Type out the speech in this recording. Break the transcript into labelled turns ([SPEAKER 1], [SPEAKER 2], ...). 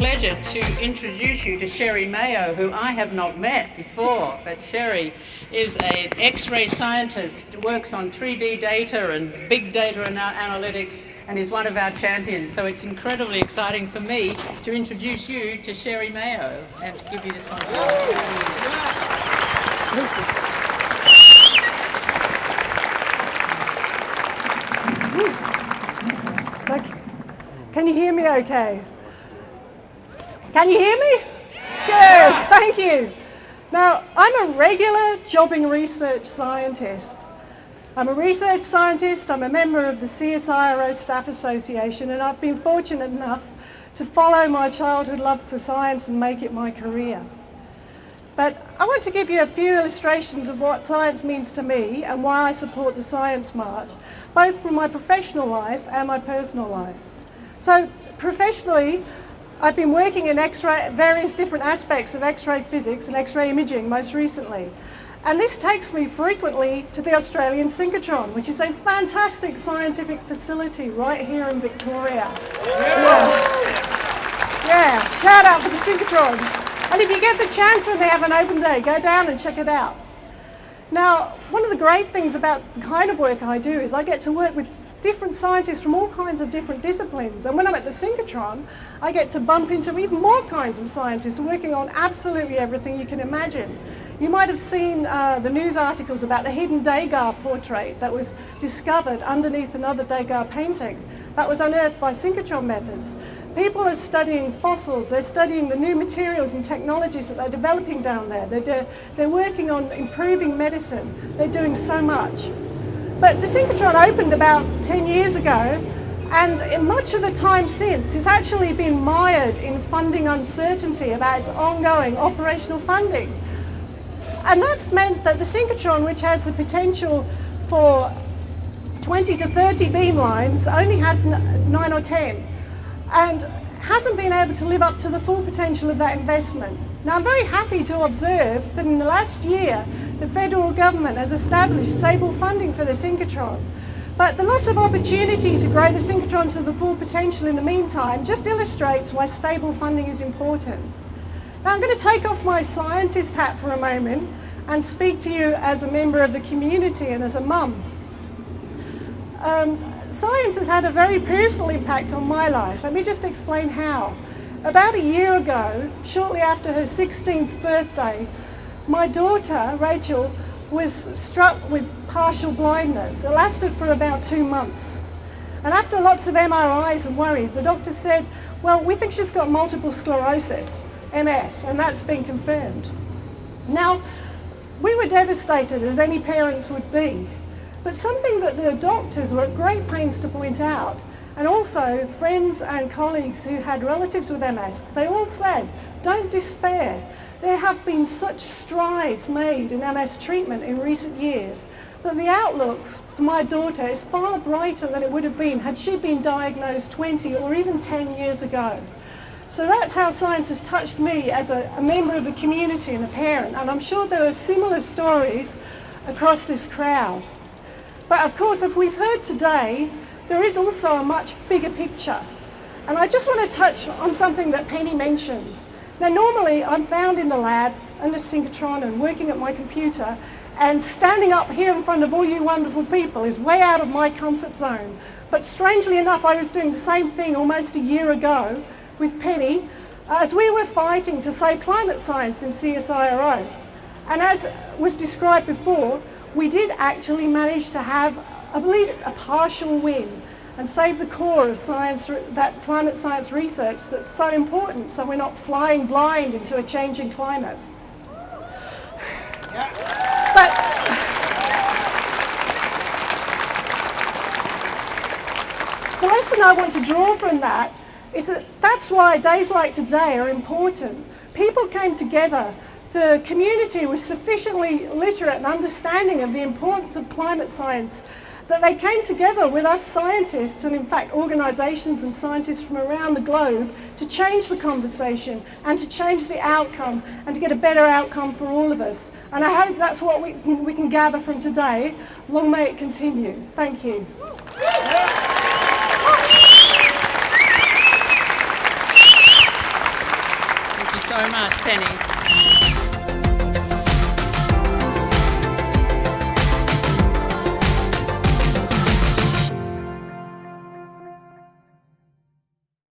[SPEAKER 1] pleasure to introduce you to Sherry Mayo, who I have not met before, but Sherry is an X-ray scientist, works on 3D data and big data and analytics, and is one of our champions. So it's incredibly exciting for me to introduce you to Sherry Mayo and to give you this one.
[SPEAKER 2] So, can you hear me okay? Can you hear me? Good, thank you. Now, I'm a regular jobbing research scientist. I'm a research scientist, I'm a member of the CSIRO Staff Association, and I've been fortunate enough to follow my childhood love for science and make it my career. But I want to give you a few illustrations of what science means to me and why I support the Science March, both from my professional life and my personal life. So, professionally, I've been working in X-ray, various different aspects of X-ray physics and X-ray imaging most recently. And this takes me frequently to the Australian synchrotron, which is a fantastic scientific facility right here in Victoria. Yeah, shout out for the synchrotron. And if you get the chance when they have an open day, go down and check it out. Now, one of the great things about the kind of work I do is I get to work with different scientists from all kinds of different disciplines. And when I'm at the synchrotron, I get to bump into even more kinds of scientists working on absolutely everything you can imagine. You might have seen the news articles about the hidden Degas portrait that was discovered underneath another Degas painting. That was unearthed by synchrotron methods. People are studying fossils, they're studying the new materials and technologies that they're developing down there. They're working on improving medicine. They're doing so much. But the synchrotron opened about 10 years ago, and in much of the time since, it's actually been mired in funding uncertainty about its ongoing operational funding. And that's meant that the synchrotron, which has the potential for 20 to 30 beamlines, only has 9 or 10, and hasn't been able to live up to the full potential of that investment. Now, I'm very happy to observe that in the last year, the federal government has established stable funding for the synchrotron. But the loss of opportunity to grow the synchrotron to the full potential in the meantime just illustrates why stable funding is important. Now, I'm going to take off my scientist hat for a moment and speak to you as a member of the community and as a mum. Science has had a very personal impact on my life. Let me just explain how. About a year ago, shortly after her 16th birthday, my daughter, Rachel, was struck with partial blindness. It lasted for about 2 months. And after lots of MRIs and worries, the doctor said, well, we think she's got multiple sclerosis, MS, and that's been confirmed. Now, we were devastated, as any parents would be. But something that the doctors were at great pains to point out, and also friends and colleagues who had relatives with MS, they all said, don't despair. There have been such strides made in MS treatment in recent years that the outlook for my daughter is far brighter than it would have been had she been diagnosed 20 or even 10 years ago. So that's how science has touched me as a member of the community and a parent, and I'm sure there are similar stories across this crowd. But of course, as we've heard today, there is also a much bigger picture. And I just want to touch on something that Penny mentioned. Now, normally I'm found in the lab and the synchrotron and working at my computer, and standing up here in front of all you wonderful people is way out of my comfort zone. But strangely enough, I was doing the same thing almost a year ago with Penny as we were fighting to save climate science in CSIRO. And as was described before, we did actually manage to have at least a partial win and save the core of science, that climate science research that's so important, so we're not flying blind into a changing climate. But the lesson I want to draw from that is that that's why days like today are important. People came together. The community was sufficiently literate and understanding of the importance of climate science that they came together with us scientists and in fact organisations and scientists from around the globe to change the conversation and to change the outcome and to get a better outcome for all of us. And I hope that's what we can gather from today. Long may it continue. Thank you.
[SPEAKER 1] much, Penny.